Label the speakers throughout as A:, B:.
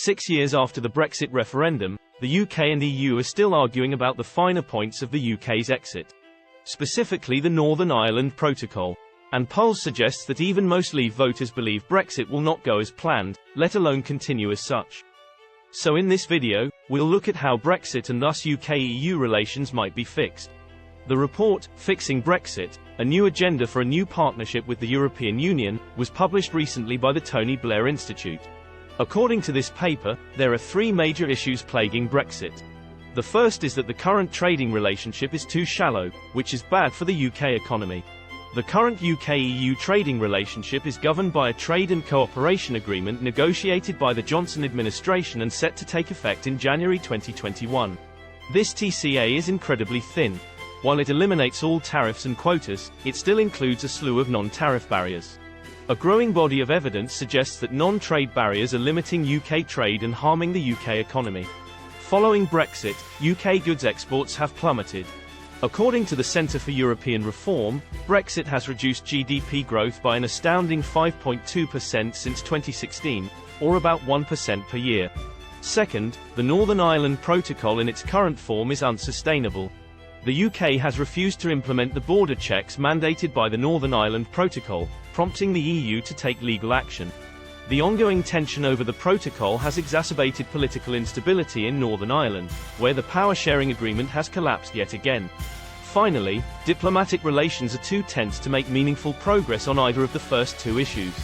A: 6 years after the Brexit referendum, the UK and EU are still arguing about the finer points of the UK's exit. Specifically the Northern Ireland Protocol. And polls suggest that even most Leave voters believe Brexit will not go as planned, let alone continue as such. So in this video, we'll look at how Brexit and thus UK-EU relations might be fixed. The report, Fixing Brexit, a new agenda for a new partnership with the European Union, was published recently by the Tony Blair Institute. According to this paper, there are three major issues plaguing Brexit. The first is that the current trading relationship is too shallow, which is bad for the UK economy. The current UK-EU trading relationship is governed by a trade and cooperation agreement negotiated by the Johnson administration and set to take effect in January 2021. This TCA is incredibly thin. While it eliminates all tariffs and quotas, it still includes a slew of non-tariff barriers. A growing body of evidence suggests that non-trade barriers are limiting UK trade and harming the UK economy. Following Brexit, UK goods exports have plummeted. According to the Centre for European Reform, Brexit has reduced GDP growth by an astounding 5.2% since 2016, or about 1% per year. Second, the Northern Ireland Protocol in its current form is unsustainable. The UK has refused to implement the border checks mandated by the Northern Ireland Protocol, prompting the EU to take legal action. The ongoing tension over the protocol has exacerbated political instability in Northern Ireland, where the power-sharing agreement has collapsed yet again. Finally, diplomatic relations are too tense to make meaningful progress on either of the first two issues.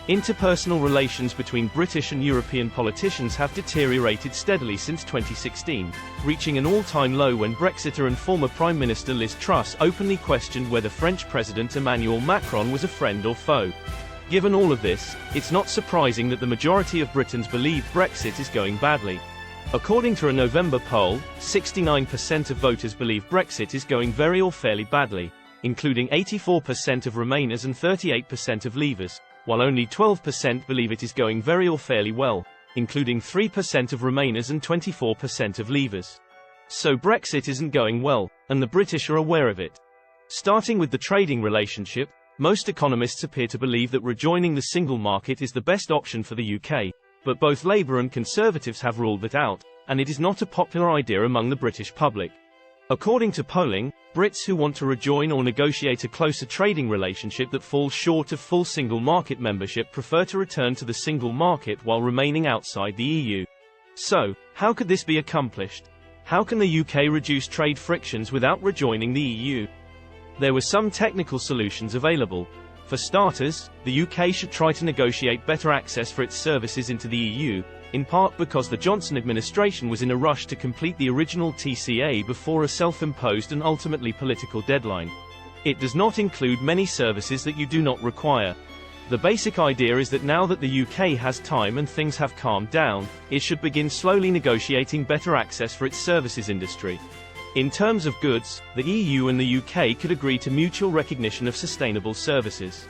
A: Interpersonal relations between British and European politicians have deteriorated steadily since 2016, reaching an all-time low when Brexiter and former Prime Minister Liz Truss openly questioned whether French President Emmanuel Macron was a friend or foe. Given all of this, it's not surprising that the majority of Britons believe Brexit is going badly. According to a November poll, 69% of voters believe Brexit is going very or fairly badly, including 84% of Remainers and 38% of Leavers, while only 12% believe it is going very or fairly well, including 3% of Remainers and 24% of Leavers. So Brexit isn't going well, and the British are aware of it. Starting with the trading relationship, most economists appear to believe that rejoining the single market is the best option for the UK, but both Labour and Conservatives have ruled that out, and it is not a popular idea among the British public. According to polling, Brits who want to rejoin or negotiate a closer trading relationship that falls short of full single market membership prefer to return to the single market while remaining outside the EU. So, how could this be accomplished? How can the UK reduce trade frictions without rejoining the EU? There were some technical solutions available. For starters, the UK should try to negotiate better access for its services into the EU, in part because the Johnson administration was in a rush to complete the original TCA before a self-imposed and ultimately political deadline. It does not include many services that you do not require. The basic idea is that now that the UK has time and things have calmed down, it should begin slowly negotiating better access for its services industry. In terms of goods, the EU and the UK could agree to mutual recognition of sustainable services.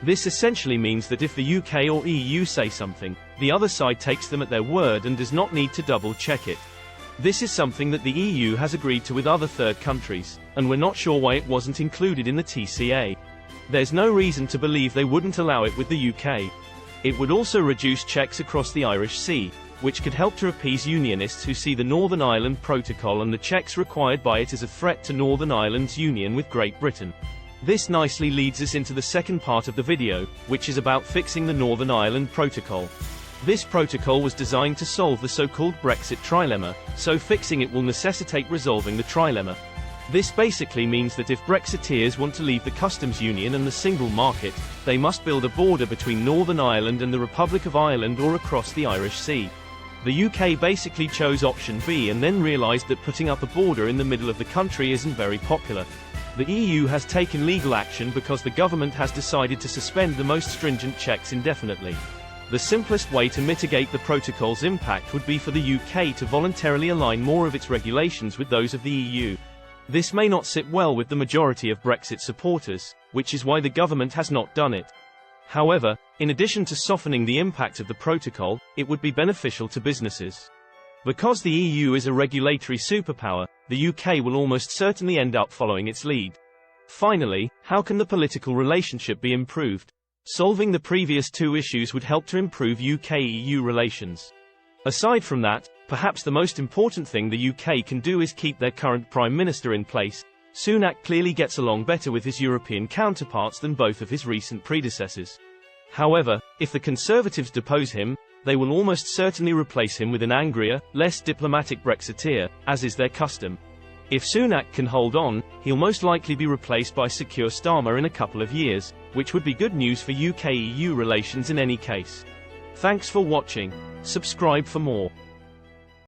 A: This essentially means that if the UK or EU say something, the other side takes them at their word and does not need to double-check it. This is something that the EU has agreed to with other third countries, and we're not sure why it wasn't included in the TCA. There's no reason to believe they wouldn't allow it with the UK. It would also reduce checks across the Irish Sea, which could help to appease unionists who see the Northern Ireland Protocol and the checks required by it as a threat to Northern Ireland's union with Great Britain. This nicely leads us into the second part of the video, which is about fixing the Northern Ireland Protocol. This protocol was designed to solve the so-called Brexit trilemma, so fixing it will necessitate resolving the trilemma. This basically means that if Brexiteers want to leave the customs union and the single market, they must build a border between Northern Ireland and the Republic of Ireland or across the Irish Sea. The UK basically chose option B and then realised that putting up a border in the middle of the country isn't very popular. The EU has taken legal action because the government has decided to suspend the most stringent checks indefinitely. The simplest way to mitigate the protocol's impact would be for the UK to voluntarily align more of its regulations with those of the EU. This may not sit well with the majority of Brexit supporters, which is why the government has not done it. However, in addition to softening the impact of the protocol, it would be beneficial to businesses. Because the EU is a regulatory superpower, the UK will almost certainly end up following its lead. Finally, how can the political relationship be improved? Solving the previous two issues would help to improve UK-EU relations. Aside from that, perhaps the most important thing the UK can do is keep their current Prime Minister in place. Sunak clearly gets along better with his European counterparts than both of his recent predecessors. However, if the Conservatives depose him, they will almost certainly replace him with an angrier, less diplomatic Brexiteer, as is their custom. If Sunak can hold on, he'll most likely be replaced by Sir Keir Starmer in a couple of years, which would be good news for UK-EU relations in any case. Thanks for watching. Subscribe for more.